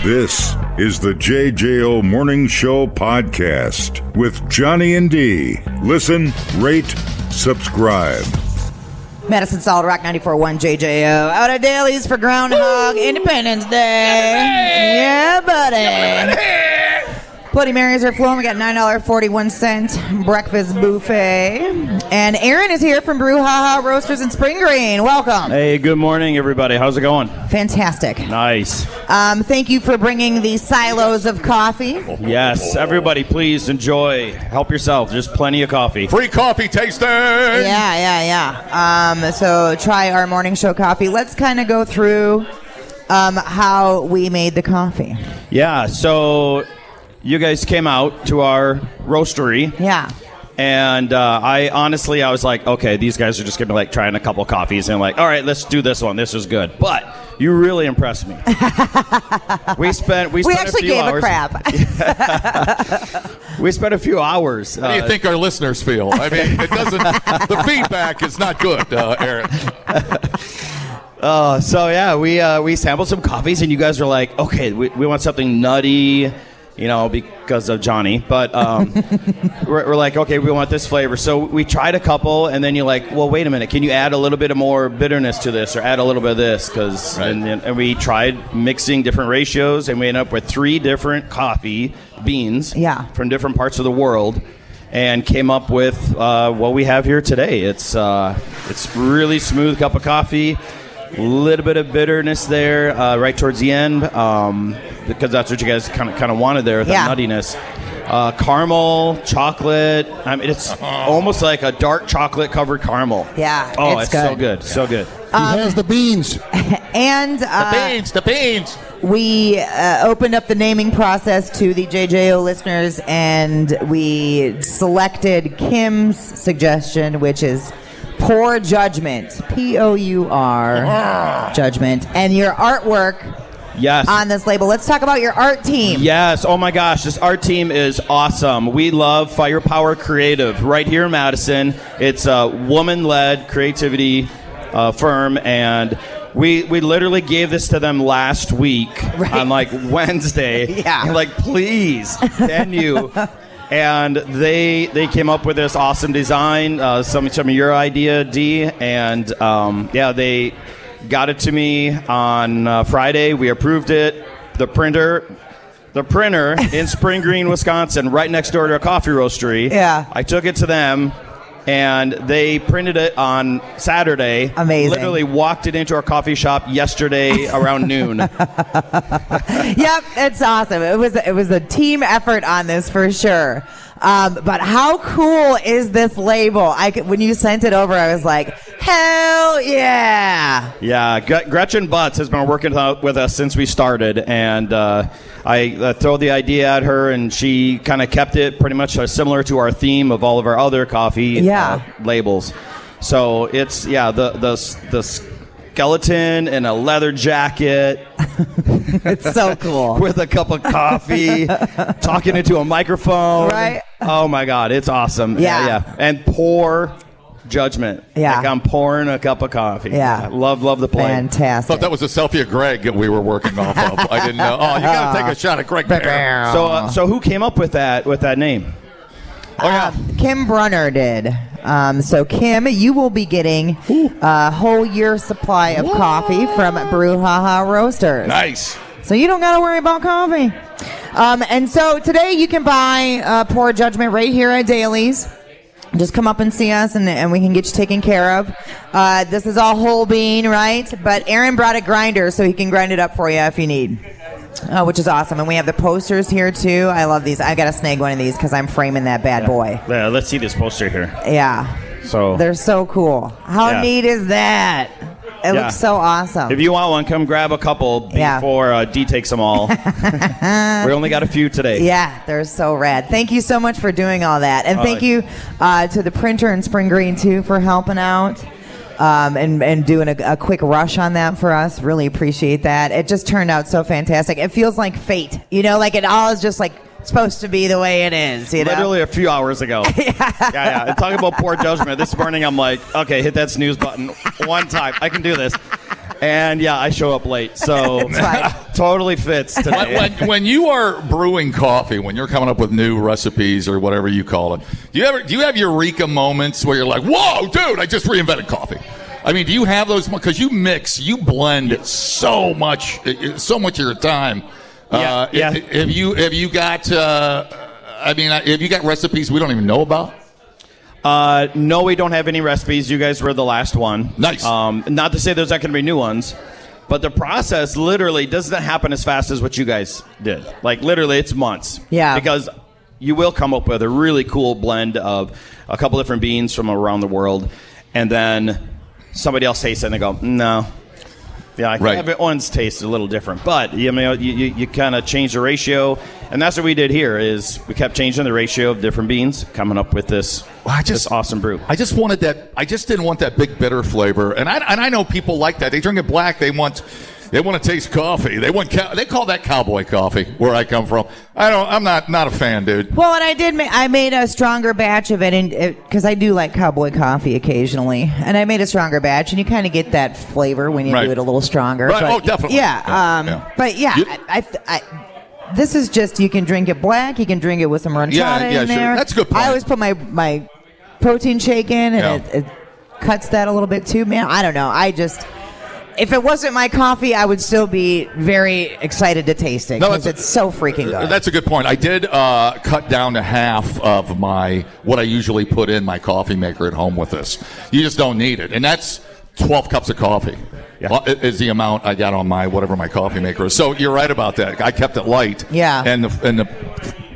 This is the JJO Morning Show podcast with Johnny and D. Listen, rate, subscribe. Madison Solid Rock 94.1 JJO. Out of dailies for Groundhog Independence Day. Yeah, buddy. Bloody Marys are flowing. We got $9.41 breakfast buffet. And Aaron is here from Brouhaha Roasters in Spring Green. Welcome. Hey, good morning, everybody. How's it going? Fantastic. Nice. Thank you for bringing the silos of coffee. Yes, everybody, please enjoy. Help yourself. Just plenty of coffee. Free coffee tasting. Yeah. So try our morning show coffee. Let's kind of go through how we made the coffee. Yeah, so you guys came out to our roastery. Yeah. And I was like, okay, these guys are just going to be like trying a couple coffees. And like, all right, let's do this one. This is good. But you really impressed me. we spent actually gave a crap. We spent a few hours. How do you think our listeners feel? I mean, it doesn't. The feedback is not good, Aaron. We sampled some coffees, and you guys were like, okay, we want something nutty. You know, because of Johnny. But we're like, okay, we want this flavor. So we tried a couple, and then you're like, well, wait a minute. Can you add a little bit of more bitterness to this or add a little bit of this? Right. And we tried mixing different ratios, and we ended up with 3 different coffee beans from different parts of the world and came up with what we have here today. It's really smooth cup of coffee. A little bit of bitterness there right towards the end because that's what you guys kind of wanted there, the nuttiness. Caramel, chocolate. I mean, it's almost like a dark chocolate covered caramel. Yeah, oh, it's so good, so good. He has the beans. And The beans. We opened up the naming process to the JJO listeners, and we selected Kim's suggestion, which is Poor Judgment, P-O-U-R, Judgment, and your artwork on this label. Let's talk about your art team. Yes, oh my gosh, this art team is awesome. We love Firepower Creative right here in Madison. It's a woman-led creativity firm, and we literally gave this to them last week on like Wednesday. Like, please, can you? And they came up with this awesome design, some of your idea, D, and they got it to me on Friday. We approved it. The printer in Spring Green, Wisconsin, right next door to a coffee roastery. Yeah. I took it to them, and they printed it on Saturday. Amazing. Literally walked it into our coffee shop yesterday around noon. Yep, it's awesome. It was a team effort on this for sure. But how cool is this label? When you sent it over, I was like, hell yeah! Yeah, Gretchen Butts has been working with us since we started, and I throw the idea at her, and she kind of kept it pretty much similar to our theme of all of our other coffee labels. So it's the skeleton in a leather jacket. It's so cool. With a cup of coffee, talking into a microphone. Right. Oh my God, it's awesome. Yeah. And Poor Judgment. Yeah. Like I'm pouring a cup of coffee. Yeah. Love the play. Fantastic. I thought that was a selfie of Greg that we were working off of. I didn't know. Oh, you got to take a shot at Greg. So who came up with that name? Kim Brunner did. So Kim, you will be getting a whole year supply of coffee from Brouhaha Roasters. Nice. So you don't got to worry about coffee. And so today you can buy Poor Judgment right here at Dailies. Just come up and see us, and we can get you taken care of. This is all whole bean, right? But Aaron brought a grinder, so he can grind it up for you if you need. Which is awesome. And we have the posters here, too. I love these. I got to snag one of these because I'm framing that bad boy. Yeah, let's see this poster here. Yeah. So they're so cool. How neat is that? It looks so awesome. If you want one, come grab a couple before D takes them all. We only got a few today. Yeah, they're so rad. Thank you so much for doing all that. And thank you to the printer in Spring Green, too, for helping out. And doing a quick rush on that for us. Really appreciate that. It just turned out so fantastic. It feels like fate, like it all is just like supposed to be the way it is. Literally a few hours ago. Yeah. And talking about Poor Judgment, this morning I'm like, okay, hit that snooze button one time. I can do this. And yeah, I show up late, so totally fits today. When you are brewing coffee, when you're coming up with new recipes or whatever you call it, do you have eureka moments where you're like, "Whoa, dude! I just reinvented coffee." I mean, do you have those? Because you blend so much of your time. Yeah. Have you got? Have you got recipes we don't even know about? No, we don't have any recipes. You guys were the last one. Nice. Not to say there's not going to be new ones, but the process literally doesn't happen as fast as what you guys did. Like, literally, it's months. Yeah. Because you will come up with a really cool blend of a couple different beans from around the world, and then somebody else tastes it and they go, no. Yeah, everyone's taste is a little different, but you kind of change the ratio, and that's what we did here. Is we kept changing the ratio of different beans, coming up with this awesome brew. I just wanted that. I just didn't want that big bitter flavor, and I know people like that. They drink it black. They want to taste coffee. They call that cowboy coffee where I come from. I'm not a fan, dude. Well, and I made a stronger batch of it, because I do like cowboy coffee occasionally, and I made a stronger batch, and you kind of get that flavor when you do it a little stronger. Right. But, definitely. Yeah. But yeah, this is just, you can drink it black, you can drink it with some ranchada in there. Sure. That's a good point. I always put my protein shake in, and it cuts that a little bit too. Man, I don't know. If it wasn't my coffee, I would still be very excited to taste it because it's so freaking good. That's a good point. I did cut down to half of what I usually put in my coffee maker at home with this. You just don't need it. And that's 12 cups of coffee is the amount I got on my coffee maker is. So you're right about that. I kept it light. Yeah. And the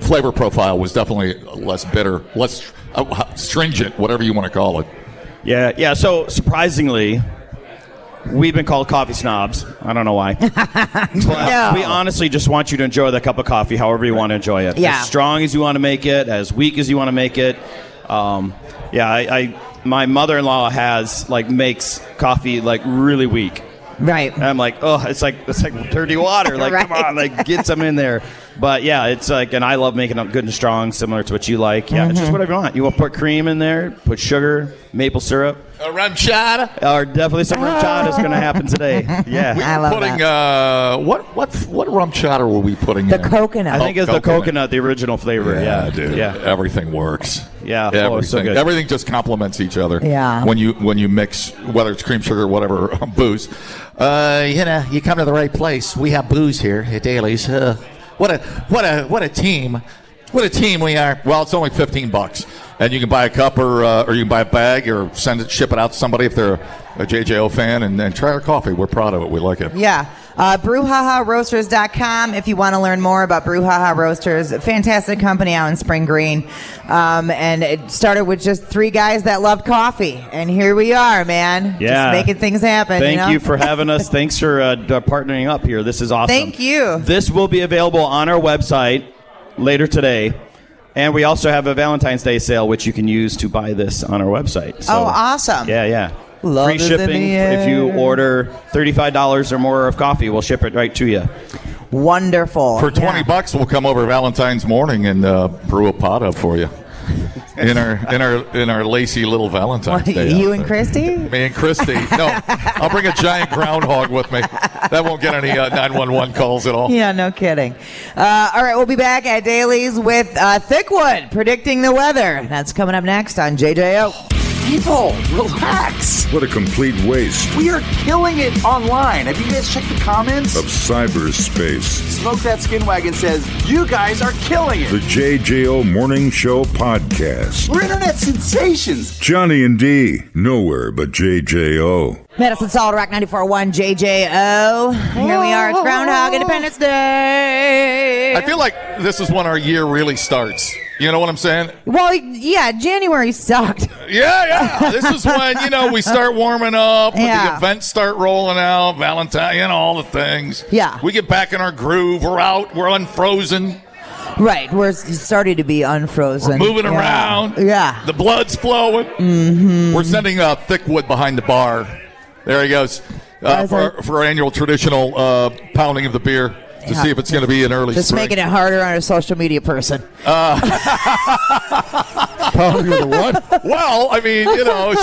flavor profile was definitely less bitter, less stringent, whatever you want to call it. Yeah. So surprisingly, we've been called coffee snobs. I don't know why. But we honestly just want you to enjoy the cup of coffee however you want to enjoy it. Yeah. As strong as you want to make it, as weak as you want to make it. My mother-in-law makes coffee really weak. Right. And I'm like, it's like dirty water. Like, come on, get some in there. But yeah, it's and I love making it good and strong, similar to what you like. Yeah, It's just whatever you want. You want to put cream in there, put sugar, maple syrup. A ranchada? Or definitely some ranchada is going to happen today. Yeah. I love that. What ranchada were we putting in? The coconut. I think it's the coconut, the original flavor. Yeah, dude. Yeah. Everything works. Yeah. Everything. So good. Everything just complements each other. Yeah. When you mix, whether it's cream, sugar, whatever, booze. You come to the right place. We have booze here at Daly's. What a team. What a team we are. Well, it's only $15. And you can buy a cup or you can buy a bag or ship it out to somebody if they're a JJO fan and try our coffee. We're proud of it. We like it. Yeah. BrewHaHaRoasters.com if you want to learn more about BrewHaHa Roasters. A fantastic company out in Spring Green. And it started with just 3 guys that loved coffee. And here we are, man. Yeah. Just making things happen. Thank you for having us. Thanks for partnering up here. This is awesome. Thank you. This will be available on our website later today. And we also have a Valentine's Day sale, which you can use to buy this on our website. So, awesome. Yeah. Love Free shipping if you order $35 or more of coffee. We'll ship it right to you. Wonderful. For $20, we'll come over Valentine's morning and brew a pot up for you. In our lacy little Valentine's Day. You and Christy? Me and Christy. No, I'll bring a giant groundhog with me. That won't get any 911 calls at all. Yeah, no kidding. All right, we'll be back at Daly's with Thickwood predicting the weather. That's coming up next on JJO. People, relax. What a complete waste We are killing it online. Have you guys checked the comments? of cyberspace. Smoke That Skin Wagon says, you guys are killing The it. JJO Morning Show Podcast. We're internet sensations. Johnny and D, nowhere but JJO. Medicine Solid Rock 94.1 JJO. Here we are. It's Groundhog Independence Day. I feel like this is when our year really starts. You know what I'm saying? Well, yeah, January sucked. Yeah. This is when, we start warming up, Yeah. the events start rolling out, Valentine, all the things. Yeah. We get back in our groove. We're out. We're unfrozen. Right, we're starting to be unfrozen. We're moving around. Yeah. The blood's flowing. Mm-hmm. We're sending Thickwood behind the bar. There he goes for our annual traditional pounding of the beer. to see if it's going to be an early Just spring. making it harder on a social media person. Pounding with a what? Well, I mean,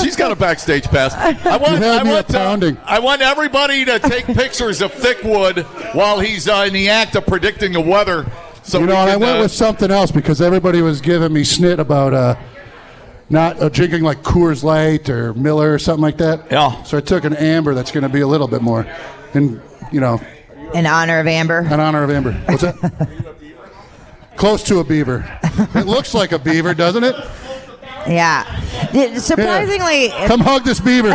she's got a backstage pass. I want everybody to take pictures of Thickwood while he's in the act of predicting the weather. So and I went with something else because everybody was giving me snit about not drinking like Coors Light or Miller or something like that. Yeah. So I took an amber that's going to be a little bit more, and in honor of Amber. In honor of Amber. What's that? Close to a beaver. It looks like a beaver, doesn't it? Yeah. Surprisingly, come hug this beaver.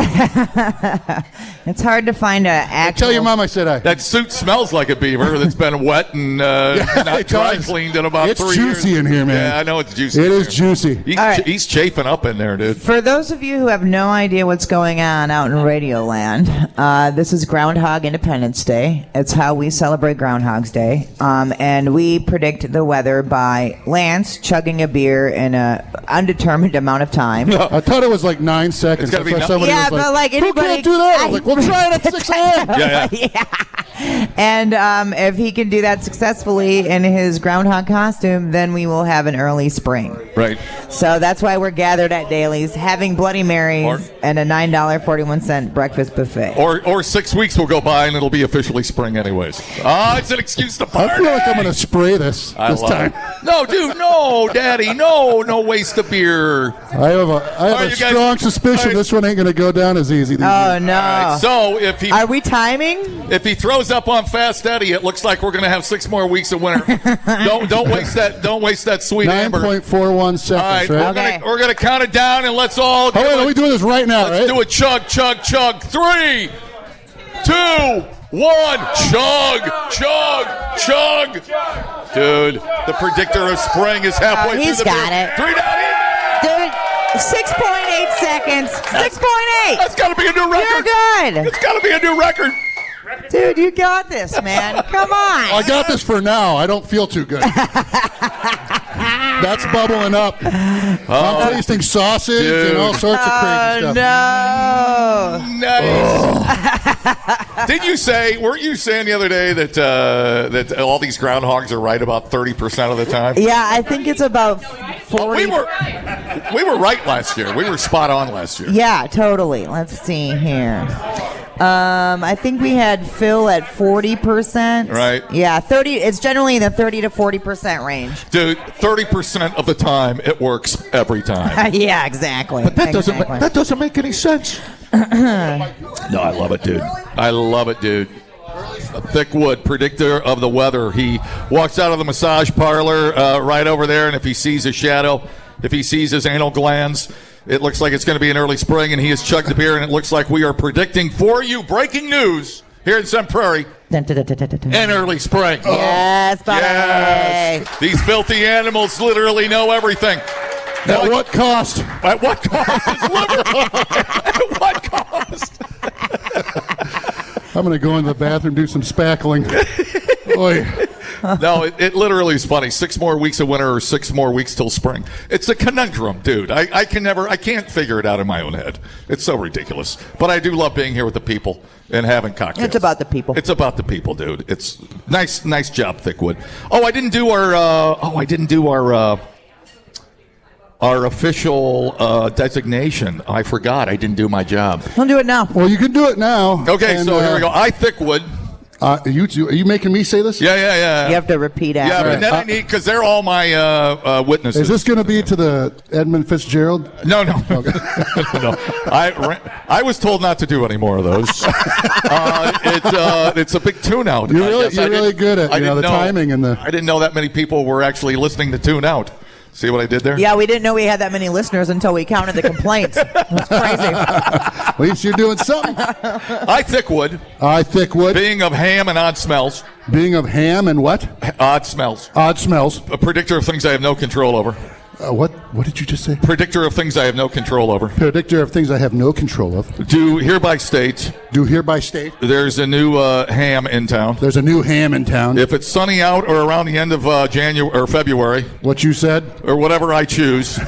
It's hard to find a actual. Tell your mom I said hi. That suit smells like a beaver that's been wet and not dry cleaned in about 3 years. It's juicy in here, man. Yeah, I know it's juicy. It is juicy. He's chafing up in there, dude. For those of you who have no idea what's going on out in Radio Land, this is Groundhog Independence Day. It's how we celebrate Groundhog's Day. And we predict the weather by Lance chugging a beer in an undetermined amount of time. I thought it was like 9 seconds. It's gotta be But like who anybody can't do that? I was like, we'll try it at 6 a.m. Yeah. And if he can do that successfully in his groundhog costume, then we will have an early spring. Right. So that's why we're gathered at Daly's having Bloody Marys and a $9.41 breakfast buffet. Or 6 weeks will go by and it'll be officially spring anyways. It's an excuse to party. I feel like I'm going to spray this time. No, dude, no, Daddy, no waste of beer. I have a strong suspicion this one ain't going to go down as easy. Oh, no. Right, so are we timing? If he throws up on Fast Eddie, it looks like we're going to have 6 more weeks of winter. don't waste that. Don't waste that sweet amber. 9.41 seconds. All right? We're gonna count it down and let's all. Are we doing this right now? Let's do a chug. 3, 2, 1. Chug. Dude, the predictor of spring is halfway through the got it. 3 down. Dude, 6.8 seconds. 6.8. That's got to be a new record. You're good. It's got to be a new record. Dude, you got this, man. Come on. I got this for now. I don't feel too good. That's bubbling up. I'm tasting sausage and all sorts of crazy stuff. No. Nice. Weren't you saying the other day that all these groundhogs are right about 30% of the time? Yeah, I think it's about 40. We were right last year. We were spot on last year. Yeah, totally. Let's see here. I think we had Phil at 40%. Right. Yeah, 30. It's generally in the 30 to 40% range. Dude, 30% of the time it works every time. Yeah, exactly. But that doesn't make any sense. No, I love it, dude. Thickwood, predictor of the weather. He walks out of the massage parlor right over there, and if he sees a shadow, if he sees his anal glands, it looks like it's going to be an early spring, and he has chugged the beer, and it looks like we are predicting for you breaking news here in Sun Prairie. An early spring. Yes, buddy. Yes. These filthy animals literally know everything. At what cost? At what cost is liberty? At what cost? I'm going to go into the bathroom, do some spackling. Boy. No, it literally is funny. 6 more weeks of winter or 6 more weeks till spring. It's a conundrum, dude. I can't figure it out in my own head. It's so ridiculous. But I do love being here with the people and having cocktails. It's about the people. It's about the people, dude. It's nice job, Thickwood. I didn't do our official designation. I forgot. I didn't do my job. Don't do it now. Well, you can do it now. Okay, so here we go. I, Thickwood. Are you making me say this? Yeah. You have to repeat after. Yeah, but then I need, because they're all my witnesses. Is this going to be to the Edmund Fitzgerald? No. Okay. No. I was told not to do any more of those. It's a big tune-out. You're really good at the timing and the. I didn't know that many people were actually listening to tune out. See what I did there? Yeah, we didn't know we had that many listeners until we counted the complaints. That's crazy. At least you're doing something. I, Thickwood. Being of ham and odd smells. Being of ham and what? Odd smells. Odd smells. A predictor of things I have no control over. What did you just say? Predictor of things I have no control over. Predictor of things I have no control of. Do hereby state. There's a new ham in town. There's a new ham in town. If it's sunny out or around the end of January or February. What you said? Or whatever I choose.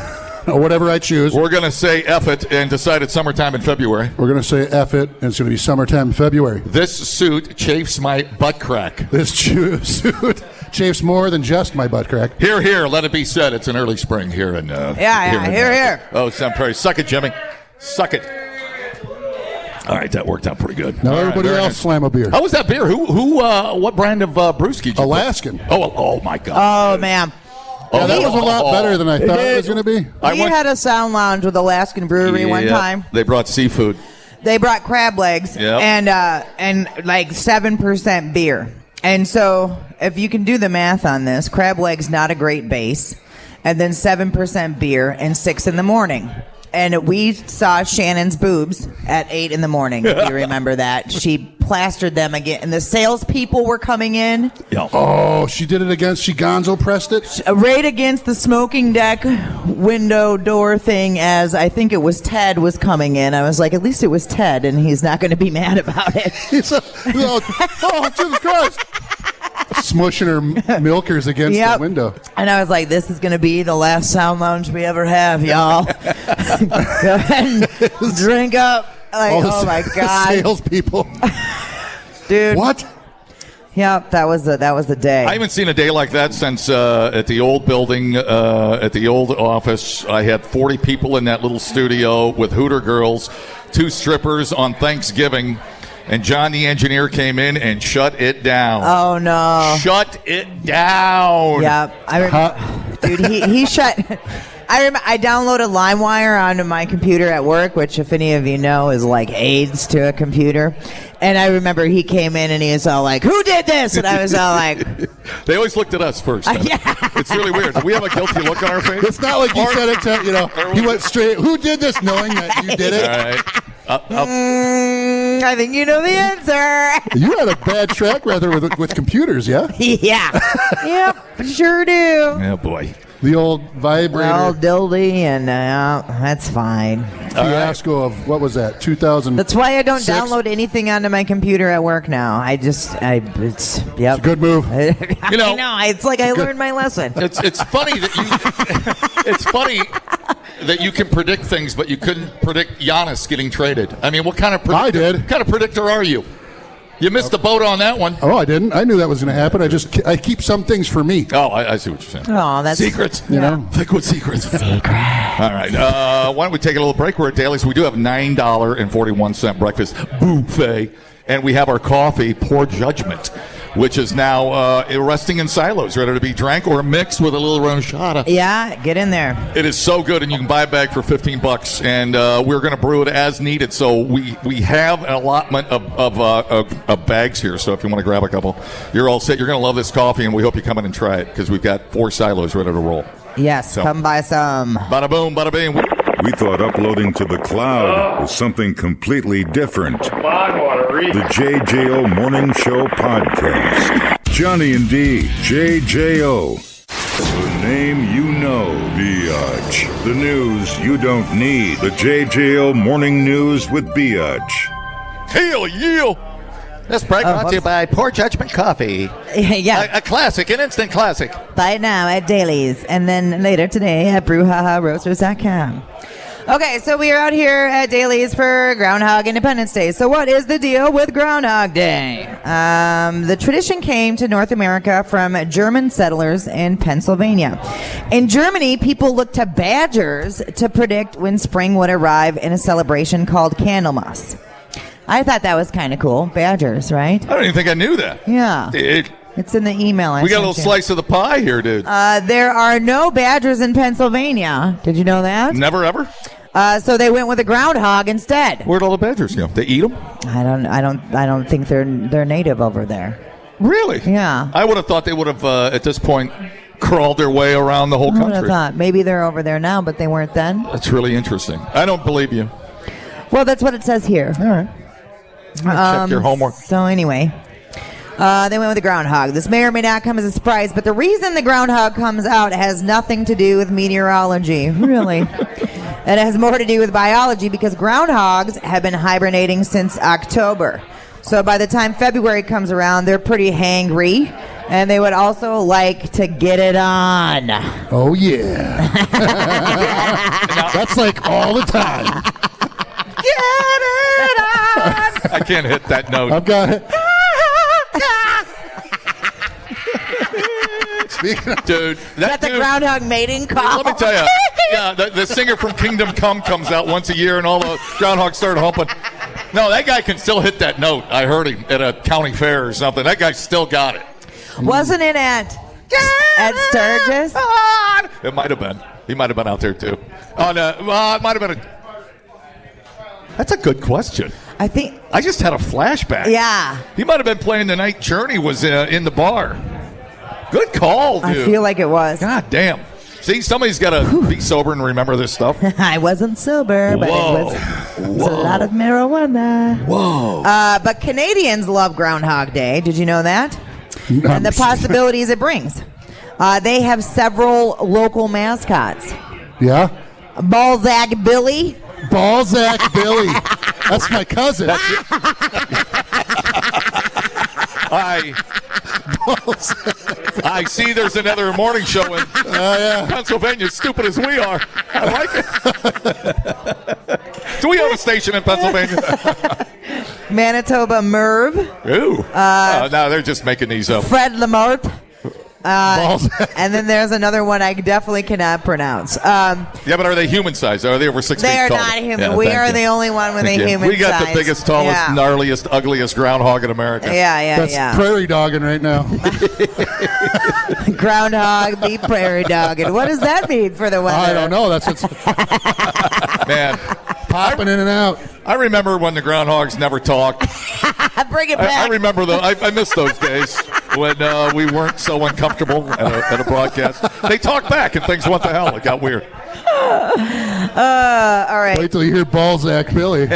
or whatever I choose. We're going to say F it and decide it's summertime in February. We're going to say F it, and it's going to be summertime in February. This suit chafes my butt crack. This suit chafes more than just my butt crack. Here, let it be said. It's an early spring here in Here. Oh, Sun Prairie. Suck it, Jimmy. Suck it. All right, that worked out pretty good. Now All everybody right, else nice. slam a beer. How was that beer? What brand of brewski did you Alaskan. put? Oh, my God. Oh, man. Yeah, that was a lot better than I thought it was going to be. We had a sound lounge with Alaskan Brewery one time. They brought seafood. They brought crab legs and like 7% beer. And so if you can do the math on this, crab legs not a great base, and then 7% beer and 6 in the morning. And we saw Shannon's boobs at 8 in the morning. If you remember that, she plastered them again, and the salespeople were coming in. Yeah. Oh, she did it against. She gonzo pressed it right against the smoking deck window door thing. As I think it was Ted was coming in. I was like, at least it was Ted, and he's not going to be mad about it. Oh, Jesus Christ! Smushing her milkers against the window. And I was like, this is going to be the last sound lounge we ever have, y'all. Go ahead and drink up. Like, oh my God. Salespeople. Dude. What? Yep, that was the day. I haven't seen a day like that since at the old building, at the old office. I had 40 people in that little studio with Hooter girls, 2 strippers on Thanksgiving. And John, the engineer, came in and shut it down. Oh, no. Shut it down. Yep. I remember, dude, he shut... I downloaded LimeWire onto my computer at work, which, if any of you know, is like AIDS to a computer. And I remember he came in and he was all like, "Who did this?" And I was all like... They always looked at us first. Yeah. It's really weird. Do we have a guilty look on our face? It's not like you said it to, he went straight, "Who did this?" knowing that you did it. All right. I think you know the answer. You had a bad track record with computers, yeah? Yeah. Yep, sure do. Oh, boy. The old vibrator. Well, dildy, and that's fine. Fiasco of, what was that, 2000? That's why I don't download anything onto my computer at work now. It's a good move. You know, I know. It's like I learned my lesson. It's funny that it's funny that you can predict things, but you couldn't predict Giannis getting traded. I mean, what kind of predictor? I did. What kind of predictor are you? You missed the boat on that one. Oh, I didn't. I knew that was going to happen. I keep some things for me. Oh, I see what you're saying. Oh, that's secrets. You know, Thickwood secrets. Secret. All right. Why don't we take a little break? We're at Daly's. We do have $9.41 breakfast buffet, and we have our coffee, Poor Judgment, which is now resting in silos, ready to be drank or mixed with a little ronchata. Yeah, get in there. It is so good, and you can buy a bag for $15, and we're going to brew it as needed. So we have an allotment of bags here. So if you want to grab a couple, you're all set. You're going to love this coffee, and we hope you come in and try it because we've got 4 silos ready to roll. Yes, So, come buy some. Bada boom, bada bing. We thought uploading to the cloud was something completely different. The JJO Morning Show Podcast. Johnny and D, JJO. The name you know, Biatch. The news you don't need. The JJO Morning News with Biatch. Hell yeah! This break brought to you by Poor Judgment Coffee. Yeah. A classic, an instant classic. Buy it now at Daly's, and then later today at BrewhahaRoasters.com. Okay, so we are out here at Daly's for Groundhog Independence Day. So what is the deal with Groundhog Day? The tradition came to North America from German settlers in Pennsylvania. In Germany, people looked to badgers to predict when spring would arrive in a celebration called Candlemas. I thought that was kind of cool. Badgers, right? I don't even think I knew that. Yeah. It's in the email. We got a little slice of the pie here, dude. There are no badgers in Pennsylvania. Did you know that? Never ever. So they went with a groundhog instead. Where'd all the badgers go? They eat them? I don't think they're native over there. Really? Yeah. I would have thought they would have at this point crawled their way around the whole I would have country. thought maybe they're over there now, but they weren't then. That's really interesting. I don't believe you. Well, that's what it says here. All right. Check your homework. So anyway, they went with the groundhog. This may or may not come as a surprise, but the reason the groundhog comes out has nothing to do with meteorology. Really. It has more to do with biology because groundhogs have been hibernating since October. So by the time February comes around, they're pretty hangry And they would also like to get it on. Oh, yeah. That's like all the time. Get it on. I can't hit that note. I've got it. Speaking of, Dude, That the dude, groundhog mating call. let me tell you. Yeah, the singer from Kingdom Come comes out once a year, and all the groundhogs start humping. No, that guy can still hit that note. I heard him at a county fair or something. That guy still got it. Wasn't it at Sturgis? It might have been. He might have been out there too. Oh no, it might have been That's a good question. I think. I just had a flashback. Yeah. He might have been playing the night Journey was in the bar. Good call, dude. I feel like it was. God damn. See, somebody's got to be sober and remember this stuff. I wasn't sober, but it was a lot of marijuana. Whoa. But Canadians love Groundhog Day. Did you know that? And the possibilities it brings. They have several local mascots. yeah? Balzac Billy. Balzac Billy. That's my cousin. I see there's another morning show in Pennsylvania, stupid as we are. I like it. Do we own a station in Pennsylvania? Manitoba Merv. Ooh. No, they're just making these up. Fred Lamart. And then there's another one I definitely cannot pronounce. Yeah, but are they human size? Are they over 6 feet They are tall? not human. Yeah, we thank are you. the only one with Thank a you. human We got size. the biggest, tallest, Yeah. gnarliest, ugliest groundhog in America. Yeah. That's prairie dogging right now. Groundhog, be prairie dog. And what does that mean for the weather? I don't know. That's what's Man, popping in and out. I remember when the groundhogs never talked. Bring it I back. remember I miss those days when we weren't so uncomfortable at a broadcast. They talked back and things went to hell. It got weird. All right. Wait till you hear Balzac Billy.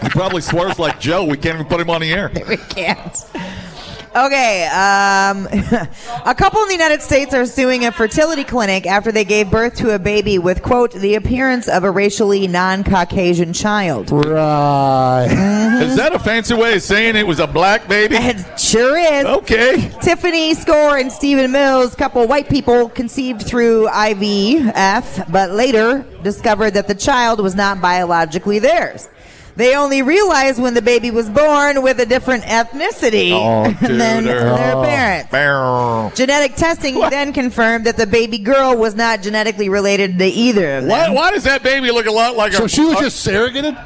He probably swears like Joe. We can't even put him on the air. We can't. Okay, a couple in the United States are suing a fertility clinic after they gave birth to a baby with, quote, the appearance of a racially non-Caucasian child. Right. Is that a fancy way of saying it was a black baby? It sure is. Okay. Tiffany Score and Stephen Mills, couple white people, conceived through IVF, but later discovered that the child was not biologically theirs. They only realized when the baby was born with a different ethnicity than their parents. Genetic testing then confirmed that the baby girl was not genetically related to either of them. Why does that baby look a lot like So she was just surrogated?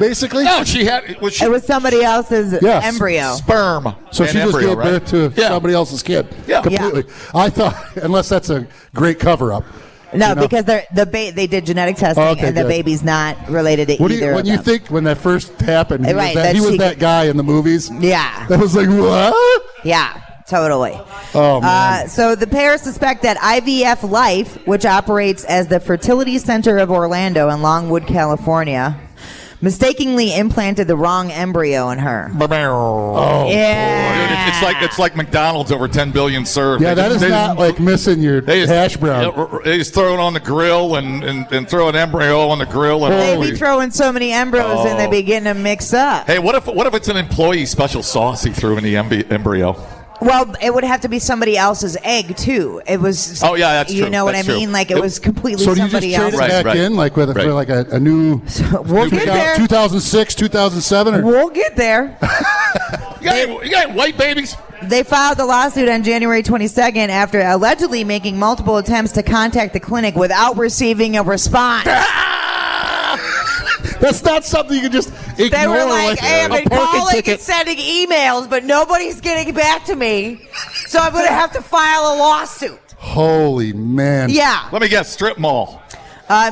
Basically? No, she had... It was somebody else's embryo. Sperm. So she just gave birth to Yeah. somebody else's kid. Yeah. Completely. I thought, unless that's a great cover-up. No, you know? because they did genetic testing, Okay, and the good. baby's not related to What do either you, of when them. you think, when that first happened, he Right, was that he was she- that guy in the movies? Yeah. That was like, what? Yeah, totally. Oh, man. So the pair suspect that IVF Life, which operates as the fertility center of Orlando in Longwood, California, mistakenly implanted the wrong embryo in her. Oh, Yeah. It's like McDonald's over 10 billion served. Yeah, that is not like missing your hash brown. They just throw it on the grill and throw an embryo on the grill. And They be throwing so many embryos and they be getting them mixed up. Hey, what if it's an employee special sauce he threw in the embryo? Well, it would have to be somebody else's egg too. It was. Oh, yeah, that's You true. know what That's I mean? true. Like it was completely So do you just somebody trade else. it Right, back in, like for like a new We'll get there. 2006, 2007? Or? We'll get there. You got white babies? They filed the lawsuit on January 22nd after allegedly making multiple attempts to contact the clinic without receiving a response. That's not something you can just ignore. They were like, hey, I've a been parking calling ticket. and sending emails, but nobody's getting back to me. So I'm going to have to file a lawsuit. Holy man. Yeah. Let me guess, strip mall.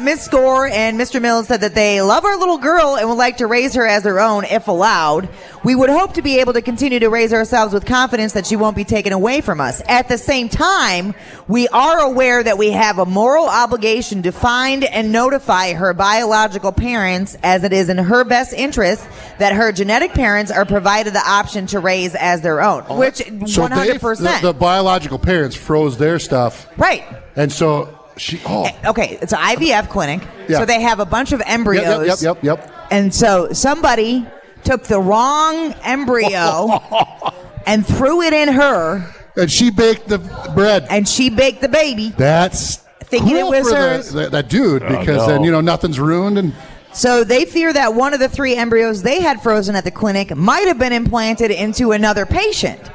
Ms. Score and Mr. Mills said that they love our little girl and would like to raise her as their own if allowed. We would hope to be able to continue to raise ourselves with confidence that she won't be taken away from us. At the same time, we are aware that we have a moral obligation to find and notify her biological parents, as it is in her best interest that her genetic parents are provided the option to raise as their own, which So 100%. the biological parents froze their stuff. Right. And so Okay, it's an IVF clinic, Yeah. so they have a bunch of embryos. Yep. And so somebody took the wrong embryo and threw it in her. And she baked the bread. And she baked the baby. That's thinking cool it was for hers. that dude, because then, nothing's ruined. And so they fear that one of the 3 embryos they had frozen at the clinic might have been implanted into another patient.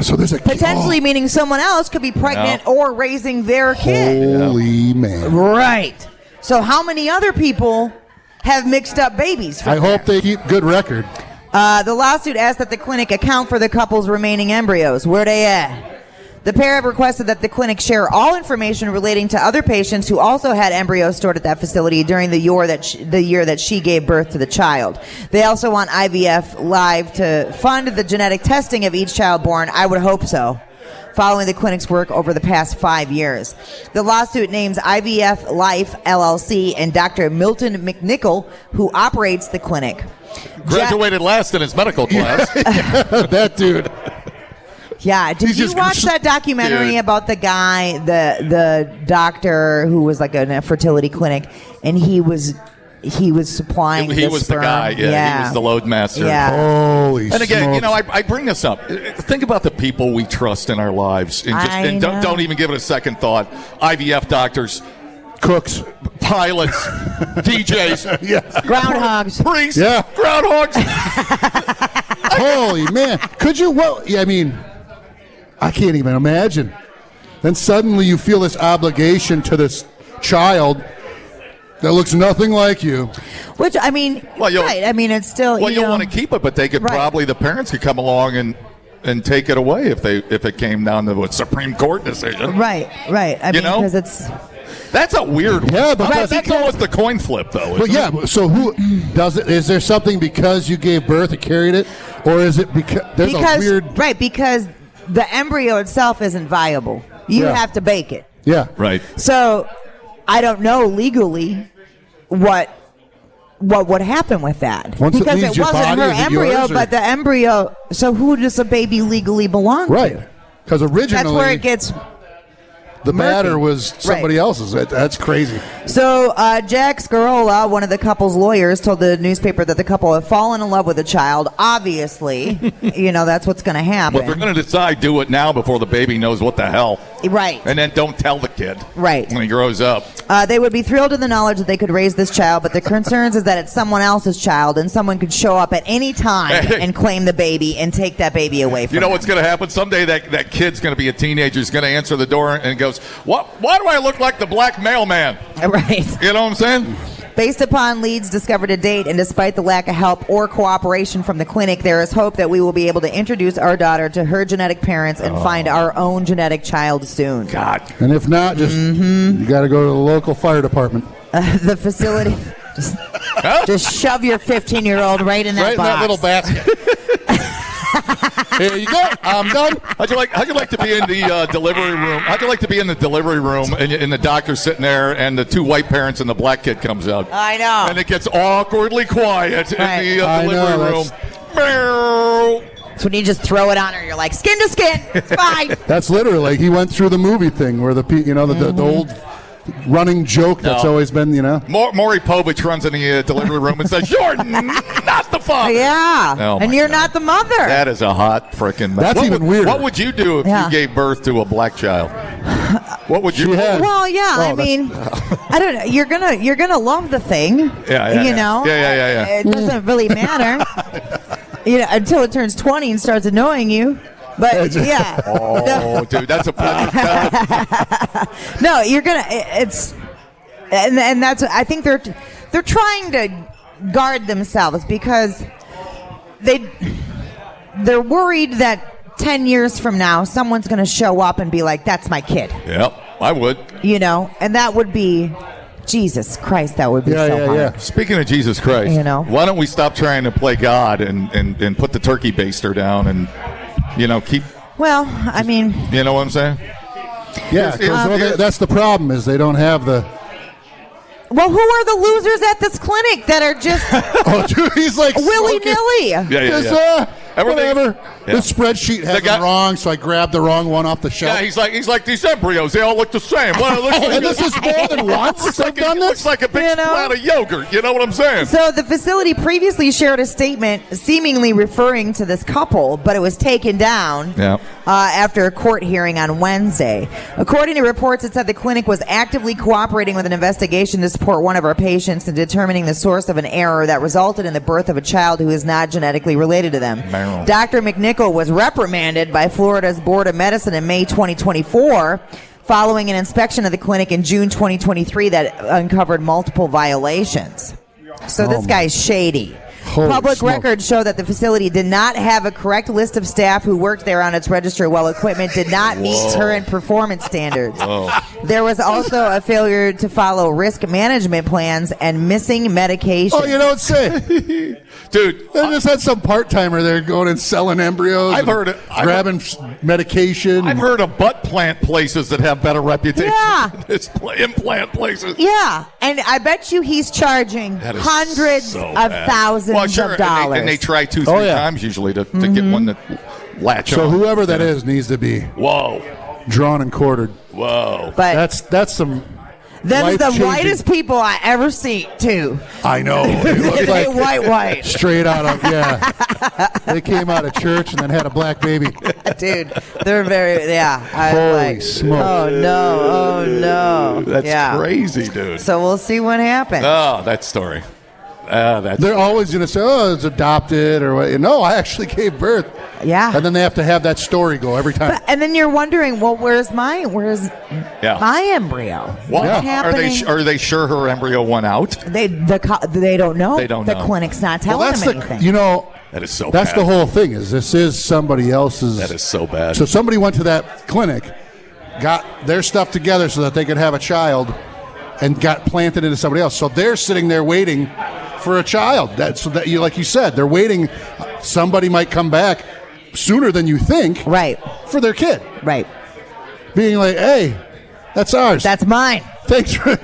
So there's a potentially meaning someone else could be pregnant or raising their kid. Holy man. Right. So how many other people have mixed up babies? I hope they keep good record. The lawsuit asked that the clinic account for the couple's remaining embryos. Where they at? The pair have requested that the clinic share all information relating to other patients who also had embryos stored at that facility during the year that she gave birth to the child. They also want IVF Live to fund the genetic testing of each child born. I would hope so, following the clinic's work over the past 5 years. The lawsuit names IVF Life LLC and Dr. Milton McNichol, who operates the clinic. Graduated last in his medical class. That dude. Yeah, did you watch that documentary about the guy, the doctor who was like in a fertility clinic, and he was supplying He was sperm. the guy. He was the load master. Yeah. Holy And again, smokes. I bring this up. Think about the people we trust in our lives, and don't even give it a second thought. IVF doctors, cooks, pilots, DJs, groundhogs, priests, groundhogs. Holy man. Could you, I can't even imagine. Then suddenly you feel this obligation to this child that looks nothing like you. Which, right. It's still, you'll want to keep it, but they could probably, the parents could come along and take it away if it came down to a Supreme Court decision. Right. Because it's... That's a weird one. Yeah, but that's almost the coin flip, though. So who does it? Is there something because you gave birth and carried it? Or is it because there's a weird... Right, because the embryo itself isn't viable. You have to bake it. Yeah. Right. So I don't know legally what would happen with that. Once because it it wasn't her embryo, but the embryo. So who does the baby legally belong to? Right. Because originally that's where it gets. The matter was somebody else's. That's crazy. So Jack Scarola, one of the couple's lawyers, told the newspaper that the couple have fallen in love with the child. Obviously, that's what's going to happen. Well, if they're going to decide, do it now before the baby knows what the hell. Right. And then don't tell the kid. Right. When he grows up. They would be thrilled in the knowledge that they could raise this child, but the concerns is that it's someone else's child and someone could show up at any time and claim the baby and take that baby away from You know them. what's going to happen? Someday that kid's going to be a teenager. He's going to answer the door and goes, why do I look like the black mailman? Right. You know what I'm saying? Based upon leads discovered to date, and despite the lack of help or cooperation from the clinic, there is hope that we will be able to introduce our daughter to her genetic parents and find our own genetic child soon. God. And if not, just you got to go to the local fire department. The facility. Just shove your 15-year-old right in that box. Right in that little basket. Here you go. I'm done. How'd you like to be in the delivery room? How'd you like to be in the delivery room and the doctor's sitting there and the 2 white parents and the black kid comes out? I know. And it gets awkwardly quiet in the delivery room. That's when you just throw it on her. You're like, skin to skin. It's fine. That's literally, he went through the movie thing where the old running joke that's always been, Maury Povich runs in the delivery room and says, "You're not the father." Yeah. Oh, and you're not the mother. That is a hot freaking mess. That's even weirder. What would you do if you gave birth to a black child? What would you do? Well, yeah, I mean, I don't know. You're gonna love the thing. Yeah. Yeah. It doesn't really matter. Until it turns 20 and starts annoying you. But yeah. Oh, dude, that's a pleasure. No, you're gonna. It's and that's. I think they're trying to guard themselves because they're worried that 10 years from now someone's gonna show up and be like, "That's my kid." Yep, I would. And that would be. Jesus Christ, that would be so hard. Yeah. Speaking of Jesus Christ, why don't we stop trying to play God and put the turkey baster down and keep. Well, I mean, you know what I'm saying? Yeah, that's the problem is they don't have the. Well, who are the losers at this clinic that are just dude, he's like willy-nilly? Yeah. Whatever. The spreadsheet has it wrong, so I grabbed the wrong one off the shelf. Yeah, he's like these embryos. They all look the same. Well, it looks like and this is more than once I've done this. Looks like a big splat of yogurt. You know what I'm saying? So the facility previously shared a statement seemingly referring to this couple, but it was taken down after a court hearing on Wednesday. According to reports, it said the clinic was actively cooperating with an investigation to support one of our patients in determining the source of an error that resulted in the birth of a child who is not genetically related to them. Dr. McNichol was reprimanded by Florida's Board of Medicine in May 2024 following an inspection of the clinic in June 2023 that uncovered multiple violations. So this guy's shady. Public records show that the facility did not have a correct list of staff who worked there on its registry, while equipment did not meet current performance standards. There was also a failure to follow risk management plans and missing medication. Oh, you don't say. Dude, they just had some part-timer there going and selling embryos. I've heard it. Grabbing medication. I've heard of butt plant places that have better reputation than this implant places. Yeah, and I bet you he's charging hundreds of thousands of dollars. And they try 2-3 times usually to get one that latch on. So whoever that is needs to be drawn and quartered. Whoa. But that's some... Them's the whitest people I ever seen, too. I know. They look like white. Straight out of, They came out of church and then had a black baby. Dude, they're very, Holy smoke. Oh, no. That's crazy, dude. So we'll see what happens. Oh, that story. They're always going to say, it's adopted or what. No, I actually gave birth. Yeah. And then they have to have that story go every time. And then you're wondering, well, where's my embryo? Well, What's happening? Are they sure her embryo went out? They don't know. They don't know. The clinic's not telling them anything. That is so bad. That's the whole thing. This is somebody else's. That is so bad. So somebody went to that clinic, got their stuff together so that they could have a child, and got planted into somebody else. So they're sitting there waiting for a child. Like you said, they're waiting. Somebody might come back sooner than you think, right? For their kid, right? Being like, hey, that's ours. That's mine. Thanks for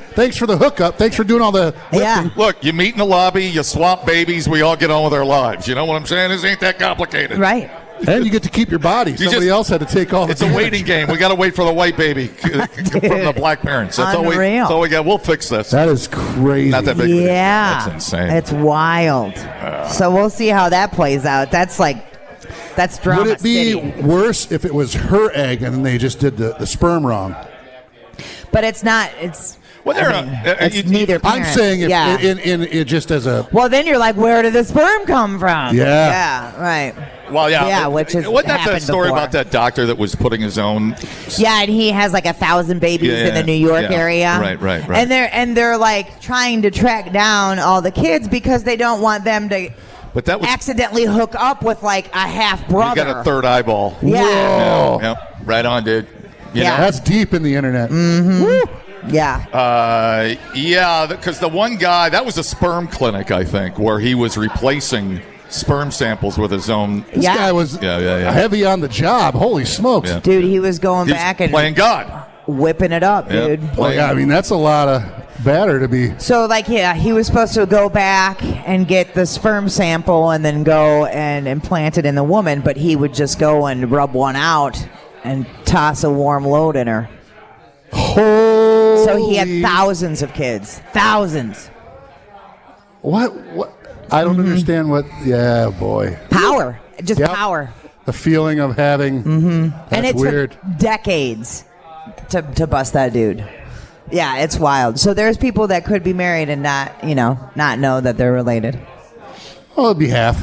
the hookup. Thanks for doing all the lifting. Yeah. Look, you meet in the lobby, you swap babies, we all get on with our lives. You know what I'm saying? This ain't that complicated, right? And you get to keep your body. Somebody else had to take all the It's a waiting game. We got to wait for the white baby from the black parents. That's all we got. We'll fix this. That is crazy. Not that big. Yeah. That's insane. It's wild. So we'll see how that plays out. That's drama. Would it be worse if it was her egg and then they just did the sperm wrong? But it's not. It's neither parent. I'm saying if in just as a... Well, then you're like, where did the sperm come from? Yeah. Yeah, right. Well, yeah. Which is wasn't that story about that doctor that was putting his own... Yeah, and he has like 1,000 babies in the New York area. Right. And they're like trying to track down all the kids because they don't want them to... But that was accidentally hook up with like a half brother. You got a third eyeball. Yeah. Yep. Right on, dude. You know? That's deep in the internet. Mm-hmm. Woo. Yeah. Because the one guy, that was a sperm clinic, I think, where he was replacing sperm samples with his own. This guy was heavy on the job. Holy smokes. Yeah. Dude, he was going back and playing God. Whipping it up, dude. Well, I mean, that's a lot of batter to be. So, he was supposed to go back and get the sperm sample and then go and implant it in the woman, but he would just go and rub one out and toss a warm load in her. So he had thousands of kids. Thousands. What? I don't understand what... Yeah, boy. Power. Just power. The feeling of having... That's and it weird. took decades to bust that dude. Yeah, it's wild. So there's people that could be married and not know that they're related. Well, it'd be half.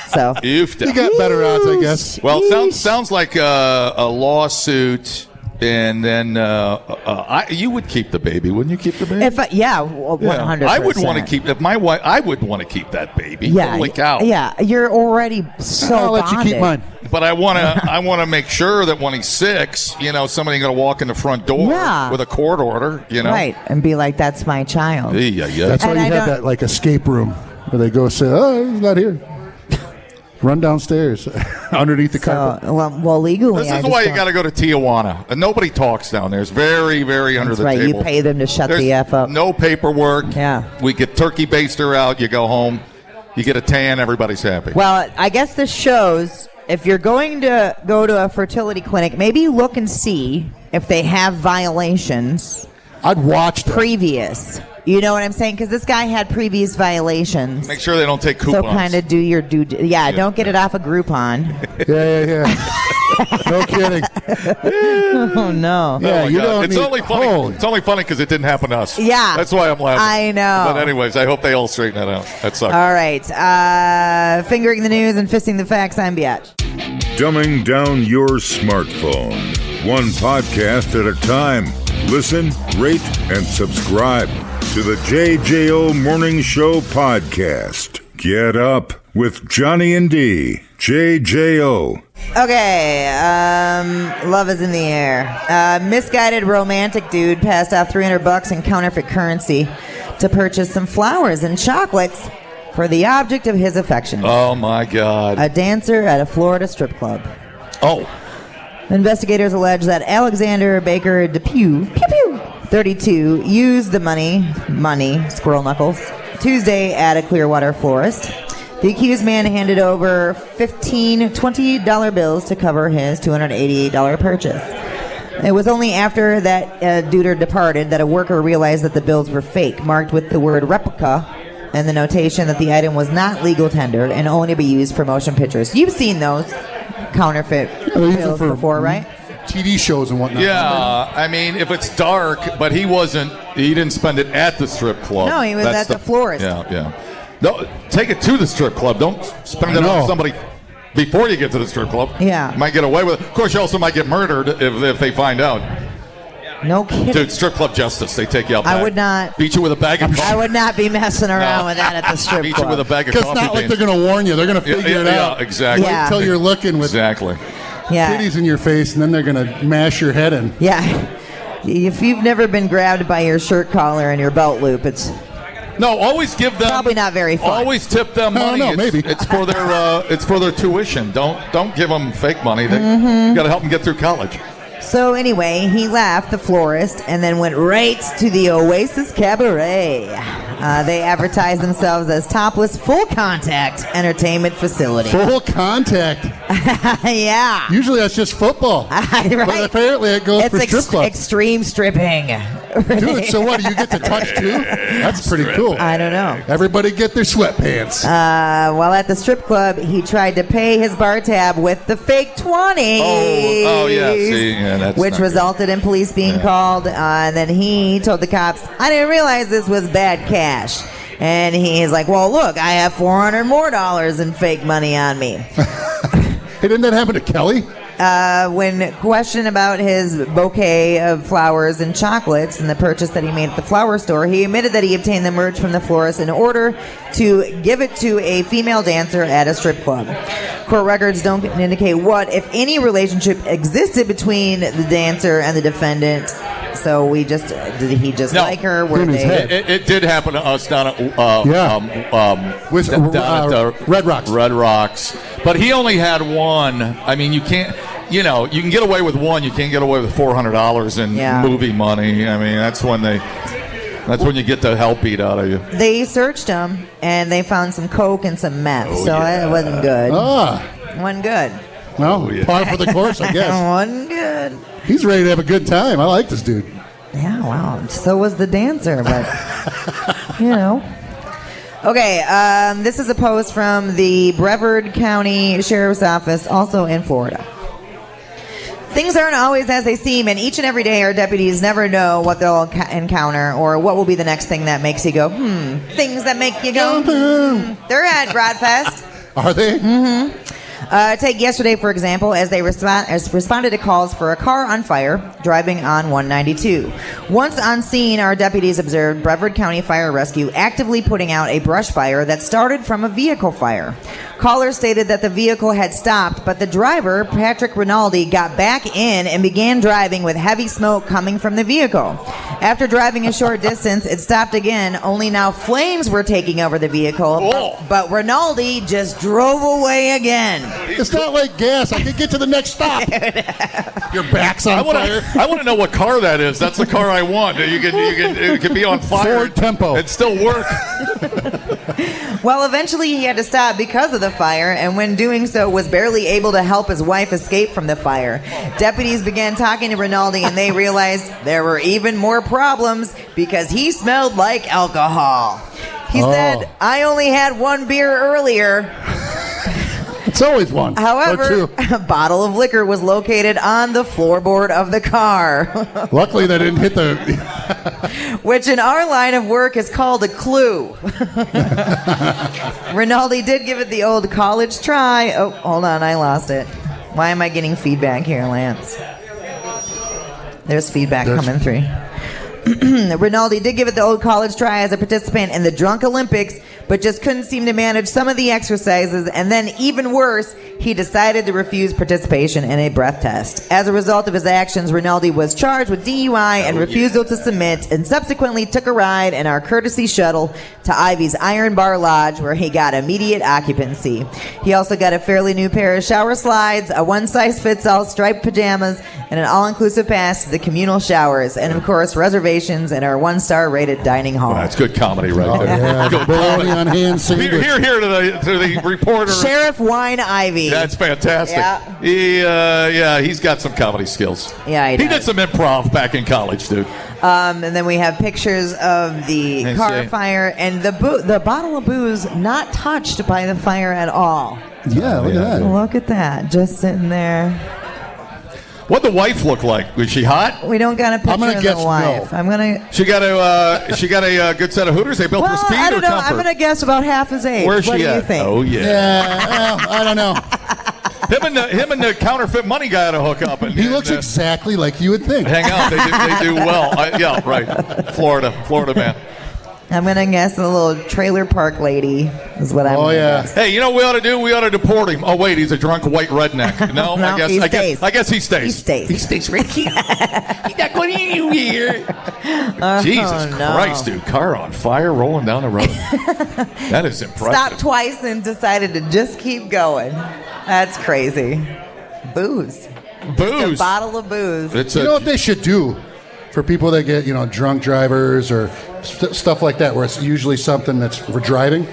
So you got better odds, I guess. Well, sounds like a lawsuit, and then you would keep the baby, wouldn't you? Keep the baby? 100%. I would want to keep. If my wife, I would want to keep that baby. Yeah, holy cow. Yeah, you're already so. I'll let you keep mine. But I want to make sure that when he's 6, somebody going to walk in the front door with a court order, right, and be like, "That's my child." Yeah. That's why you have that like escape room where they go say, "Oh, he's not here." Run downstairs underneath the carpet. Well, legally. This is why you got to go to Tijuana. And nobody talks down there. It's very, very under the table. You pay them to shut the F up. No paperwork. Yeah. We get turkey baster out. You go home. You get a tan, everybody's happy. Well, I guess this shows if you're going to go to a fertility clinic, maybe look and see if they have violations. I'd watch them. Previous. You know what I'm saying? Because this guy had previous violations. Make sure they don't take coupons. So kind of do your don't get it off of Groupon. Yeah. No kidding. Oh, no. Yeah, you don't It's only funny. It's only funny because it didn't happen to us. Yeah. That's why I'm laughing. I know. But anyways, I hope they all straighten that out. That sucks. All right. Fingering the news and fisting the facts, I'm Biatch. Dumbing down your smartphone. One podcast at a time. Listen, rate, and subscribe to the JJO Morning Show podcast. Get up with Johnny and D. JJO. Okay, love is in the air. Misguided romantic dude passed off $300 in counterfeit currency to purchase some flowers and chocolates for the object of his affection. Oh, my God. A dancer at a Florida strip club. Oh. Investigators allege that Alexander Baker Depew, 32, used the money, squirrel knuckles, Tuesday at a Clearwater florist. The accused man handed over 15 $20 bills to cover his $288 purchase. It was only after that duder departed that a worker realized that the bills were fake, marked with the word replica and the notation that the item was not legal tender and only to be used for motion pictures. You've seen those counterfeit bills before, right? TV shows and whatnot. Yeah, I mean, if it's dark, but he didn't spend it at the strip club. No, he was at the florist. Yeah. No, take it to the strip club. Don't spend it on somebody before you get to the strip club. Yeah. You might get away with it. Of course, you also might get murdered if they find out. No kidding. Dude, strip club justice. They take you out back. I would not. Beat you with a bag of coffee. I would not be messing around with that at the strip Beat club. you with a bag of coffee. Because it's not like they're going to warn you. They're going to figure it out. Yeah, exactly. Yeah. Until you're looking with Exactly. titties in your face, and then they're going to mash your head in. Yeah. If you've never been grabbed by your shirt collar and your belt loop, it's No, always give them. probably not very fun. Always tip them money. No, maybe. It's for their tuition. Don't give them fake money. You got to help them get through college. So anyway, he left the florist and then went right to the Oasis Cabaret. They advertised themselves as topless full contact entertainment facility. Full contact. Yeah. Usually that's just football. Right. But apparently it goes for strip clubs. Extreme stripping. Dude, so what? Do you get to touch too? That's pretty cool. I don't know. Everybody get their sweatpants. While at the strip club, he tried to pay his bar tab with the fake 20s. Oh yeah. See, yeah, that's which not resulted in police being called. And then he told the cops, I didn't realize this was bad cash. And he's like, well, look, I have $400 more in fake money on me. Hey, didn't that happen to Kelly? When questioned about his bouquet of flowers and chocolates and the purchase that he made at the flower store, he admitted that he obtained the merch from the florist in order to give it to a female dancer at a strip club. Court records don't indicate what, if any, relationship existed between the dancer and the defendant. So did he just like her? Were they? It did happen to us down at Red Rocks. Red Rocks, but he only had one. I mean, you can't. You can get away with one. You can't get away with $400 in movie money. I mean, that's when you get the hell beat out of you. They searched him and they found some coke and some meth. It wasn't good. Wasn't good. Well, par for the course, I guess. Wasn't good. He's ready to have a good time. I like this dude. Yeah, wow. So was the dancer, but Okay, this is a post from the Brevard County Sheriff's Office, also in Florida. Things aren't always as they seem, and each and every day our deputies never know what they'll encounter or what will be the next thing that makes you go, Things that make you go, They're at Broadfest. Are they? Mm-hmm. Take yesterday, for example, as they responded to calls for a car on fire driving on 192. Once on scene, our deputies observed Brevard County Fire Rescue actively putting out a brush fire that started from a vehicle fire. Callers stated that the vehicle had stopped, but the driver, Patrick Rinaldi, got back in and began driving with heavy smoke coming from the vehicle. After driving a short distance, it stopped again, only now flames were taking over the vehicle, but Rinaldi just drove away again. It's not like gas. I can get to the next stop. Your back's on fire. I want to know what car that is. That's the car I want. It can be on fire. Ford Tempo. It'd still work. Well, eventually he had to stop because of the fire, and when doing so was barely able to help his wife escape from the fire. Deputies began talking to Rinaldi, and they realized there were even more problems because he smelled like alcohol. He said, I only had one beer earlier. It's always one. However, a bottle of liquor was located on the floorboard of the car. Luckily, they didn't hit the... Which in our line of work is called a clue. Rinaldi did give it the old college try. Oh, hold on, I lost it. Why am I getting feedback here, Lance? There's feedback coming through. Rinaldi did give it the old college try as a participant in the Drunk Olympics, but just couldn't seem to manage some of the exercises, and then even worse, he decided to refuse participation in a breath test. As a result of his actions, Rinaldi was charged with DUI and refusal to submit, and subsequently took a ride in our courtesy shuttle to Ivy's Iron Bar Lodge, where he got immediate occupancy. He also got a fairly new pair of shower slides, a one-size-fits-all striped pajamas, and an all-inclusive pass to the communal showers, and of course, reservations in our one-star rated dining hall. That's good comedy right there. Yeah, Good bologna comedy. on hand sandwich. Here to the reporter. Sheriff Wine Ivy. That's fantastic. Yeah. He's got some comedy skills. Yeah, he did does. some improv back in college, dude. And then we have pictures of the Let's car see. fire and the bottle of booze not touched by the fire at all. Yeah, look at that. Look at that, just sitting there. What'd the wife look like? Was she hot? We don't got a picture gonna of guess the wife. no. I'm gonna. She got a good set of hooters. They built Well, for speed I or don't know. comfort. I'm gonna guess about half his age. Where's what she do at? you think? Oh yeah. Yeah, well, I don't know. Him and the counterfeit money guy to hook up. And, He looks exactly like you would think. hang out. They do well. Yeah, right. Florida man. I'm gonna guess the little trailer park lady is what I'm. Oh, gonna yeah. guess. Hey, you know what we ought to do? We ought to deport him. Oh wait, he's a drunk white redneck. No, No, he stays. I guess he stays. He stays. He stays right here. He's not going anywhere. Jesus no. Christ, dude! Car on fire, rolling down the road. That is impressive. Stopped twice and decided to just keep going. That's crazy. Booze. Just a Booze. bottle of booze. It's You know what they should do for people that get, drunk drivers or stuff like that, where it's usually something that's for driving?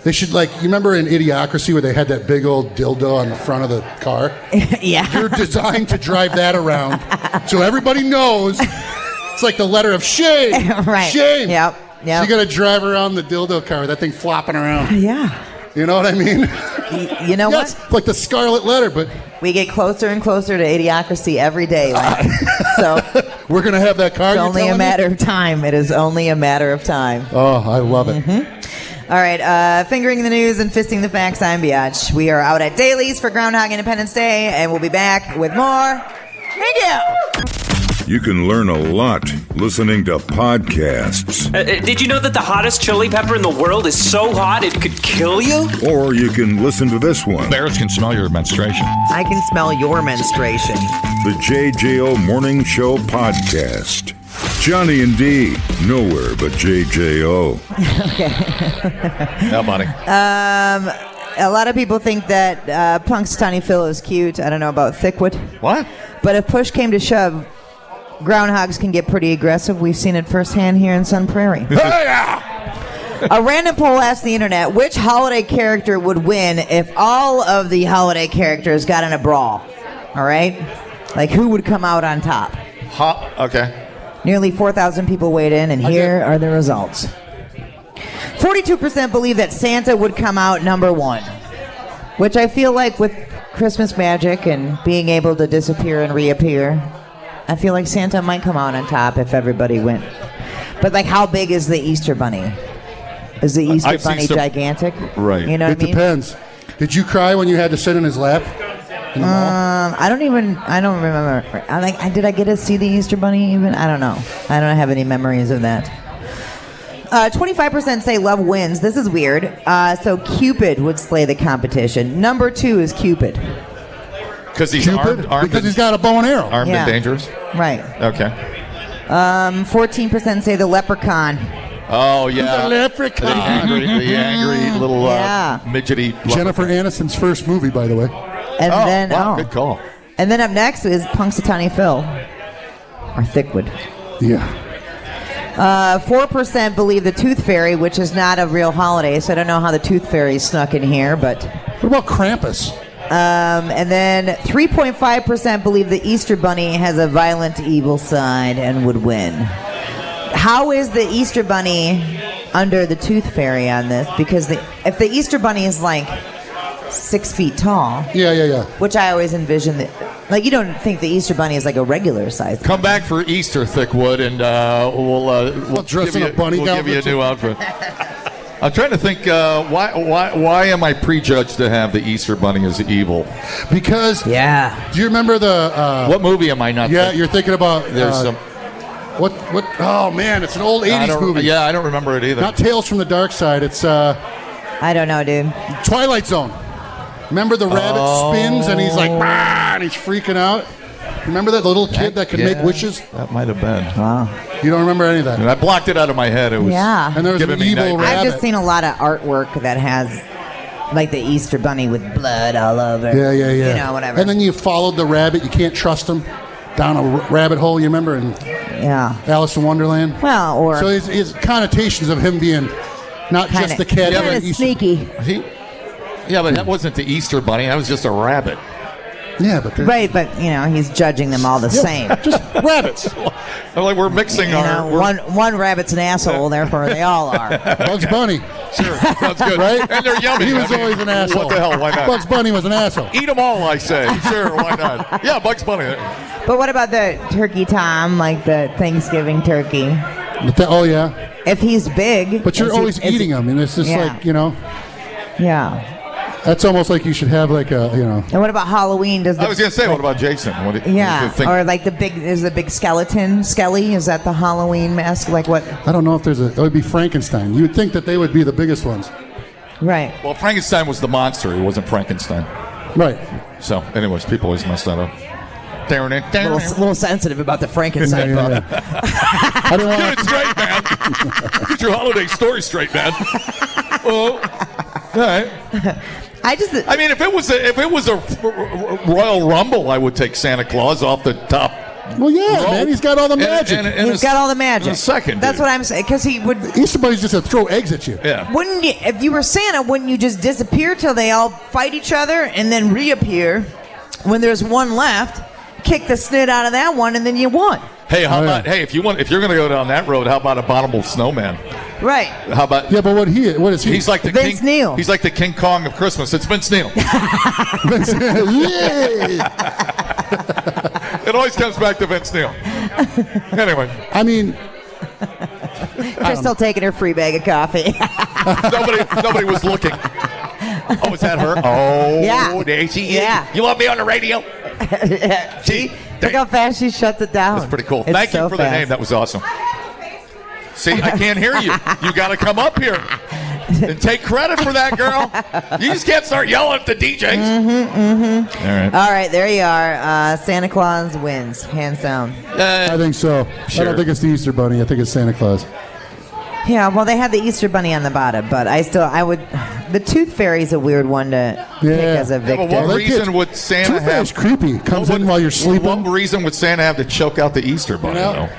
They should, you remember in Idiocracy where they had that big old dildo on the front of the car? Yeah. You're designed to drive that around so everybody knows it's like the letter of shame. Right. Shame. Yep. So you got to drive around the dildo car with that thing flopping around. Yeah. You know what I mean? You know Yes, what? like the scarlet letter, but We get closer and closer to Idiocracy every day. So we're going to have that car. it's you're only a telling me? matter of time. It is only a matter of time. Oh, I love it. All right, fingering the news and fisting the facts, I'm Biatch. We are out at Dailies for Groundhog Independence Day, and we'll be back with more. Thank you. You can learn a lot listening to podcasts, Did you know that the hottest chili pepper in the world is so hot it could kill you? or you can listen to this one. Bears can smell your menstruation. I can smell your menstruation. The JJO Morning Show Podcast. Johnny and D, nowhere but JJO. Yeah, buddy. A lot of people think that Punk's Tiny Phil is cute. I don't know about Thickwood. What? But if push came to shove, groundhogs can get pretty aggressive. We've seen it firsthand here in Sun Prairie. A random poll asked the internet, which holiday character would win if all of the holiday characters got in a brawl? All right? Who would come out on top? Okay. Nearly 4,000 people weighed in, and here are the results. 42% believe that Santa would come out number one, which I feel like with Christmas magic and being able to disappear and reappear, I feel like Santa might come out on top if everybody went. But how big is the Easter Bunny? Is the Easter I've seen Bunny some- gigantic? Right. You know It what I mean? depends. Did you cry when you had to sit in his lap in the mall? I don't remember. Did I get to see the Easter Bunny even? I don't know. I don't have any memories of that. 25% say love wins. This is weird. So Cupid would slay the competition. Number 2 is Cupid. Because he's Cupid? armed Because he's got a bow and arrow. armed Yeah. and dangerous. Right. Okay. 14% say the leprechaun. Oh yeah. The leprechaun. The angry little Yeah. midgety. Jennifer Aniston's first movie, by the way. And Oh, then wow, good call. And then up next is Punxsutawney Phil or Thickwood. Yeah. 4% believe the Tooth Fairy, which is not a real holiday, so I don't know how the Tooth Fairy snuck in here, but... What about Krampus? And then 3.5% believe the Easter Bunny has a violent, evil side and would win. How is the Easter Bunny under the Tooth Fairy on this? Because if the Easter Bunny is like 6 feet tall, Yeah. which I always envision that, like, you don't think the Easter Bunny is like a regular size. Come back for Easter, Thickwood, and we'll dress give in a bunny we'll give you a outfit. new outfit. I'm trying to think, why am I prejudged to have the Easter Bunny as evil? Because do you remember the what movie am I not? Yeah, you're thinking about. There's some. What? Oh man, it's an old '80s movie. Yeah, I don't remember it either. Not Tales from the Dark Side. It's I don't know, dude. Twilight Zone. Remember the rabbit spins and he's like, "Bah!" and he's freaking out. Remember that little kid that could make wishes? That might have been. Wow. You don't remember any of that? And I blocked it out of my head. It was And there was an giving me evil nightmares. rabbit. I've just seen a lot of artwork that has, like, the Easter Bunny with blood all over. Yeah. You know, whatever. And then you followed the rabbit. You can't trust him down a rabbit hole. You remember in Alice in Wonderland? Well, or so his connotations of him being not just the cat, kind but of Easter. sneaky. Yeah, but that wasn't the Easter Bunny. That was just a rabbit. Yeah, but Right, but you know he's judging them all the same. Just rabbits. Like we're mixing You our. know, one rabbit's an asshole, therefore they all are. Bugs Bunny. Sure, that's good. Right? And they're yummy. He was always an asshole. What the hell? Why not? Bugs Bunny was an asshole. Eat them all, I say. Sure, why not? Yeah, Bugs Bunny. But what about the turkey tom, like the Thanksgiving turkey? Oh yeah. If he's big, But you're always eating them, and it's just like, you know. Yeah. That's almost like you should have like a, you know. And what about Halloween? I was going to say, what about Jason? Yeah, or like the big skeleton, Skelly. Is that the Halloween mask? Like what? I don't know if there's it would be Frankenstein. You would think that they would be the biggest ones. Right. Well, Frankenstein was the monster. He wasn't Frankenstein. Right. So, anyways, people always mess that up. A little sensitive about the Frankenstein book. I don't want Get it straight, man. Get your holiday story straight, man. Oh, all right. I mean, if it was a Royal Rumble, I would take Santa Claus off the top. Well, yeah, man, he's got all the magic. He's got all the magic. In a second, That's what I'm saying. Because he would. Easter Bunny's just to throw eggs at you. Yeah. Wouldn't you, if you were Santa? Wouldn't you just disappear till they all fight each other and then reappear when there's one left? Kick the snit out of that one, and then you won. Hey, how about? Hey, if you're going to go down that road, how about abominable snowman? Right. How about? Yeah, but what is he? He's like the Vince Neil. He's like the King Kong of Christmas. It's Vince Neil. It always comes back to Vince Neil. Anyway, I mean, Crystal taking her free bag of coffee. nobody was looking. Oh, is that her? Oh, Yeah. there she is. Yeah. You want me on the radio? See? Look how fast she shuts it down. That's pretty cool. It's Thank so you for the fast. name. That was awesome. See, I can't hear you. You got to come up here and take credit for that, girl. You just can't start yelling at the DJs. All right, there you are. Santa Claus wins, hands down. I think so. Sure. I don't think it's the Easter Bunny. I think it's Santa Claus. Yeah, well, they had the Easter Bunny on the bottom, but I would. The Tooth Fairy's a weird one to pick as a victor. What reason would Santa Tooth Fairy's have? creepy. Comes in while you're sleeping. What reason would Santa have to choke out the Easter Bunny? You know? though?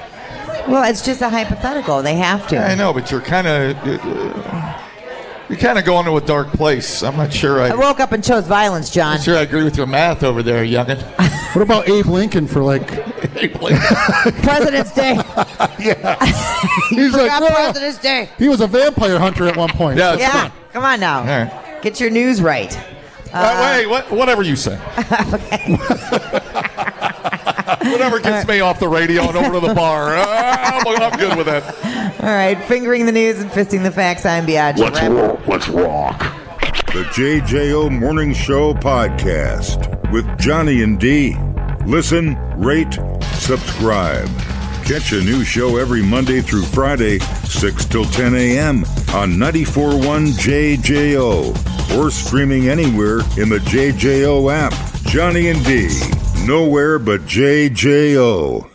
Well, it's just a hypothetical. They have to. I know, but you're kind of going to a dark place. I'm not sure. I woke up and chose violence, John. I'm sure I agree with your math over there, youngin. What about Abe Lincoln for like? President's Day. Yeah. You He's like, forgot "Oh." President's Day. He was a vampire hunter at one point. Yeah. Yeah, come on now. All right. Get your news right. Wait, whatever you say. Whatever gets me off the radio and over to the bar. I'm good with that. All right, fingering the news and fisting the facts. I'm Biaggi. Let's rock. The JJO Morning Show Podcast with Johnny and D. Listen, rate, subscribe. Catch a new show every Monday through Friday, 6 till 10 a.m. on 94.1 JJO or streaming anywhere in the JJO app. Johnny and D. Nowhere but JJO.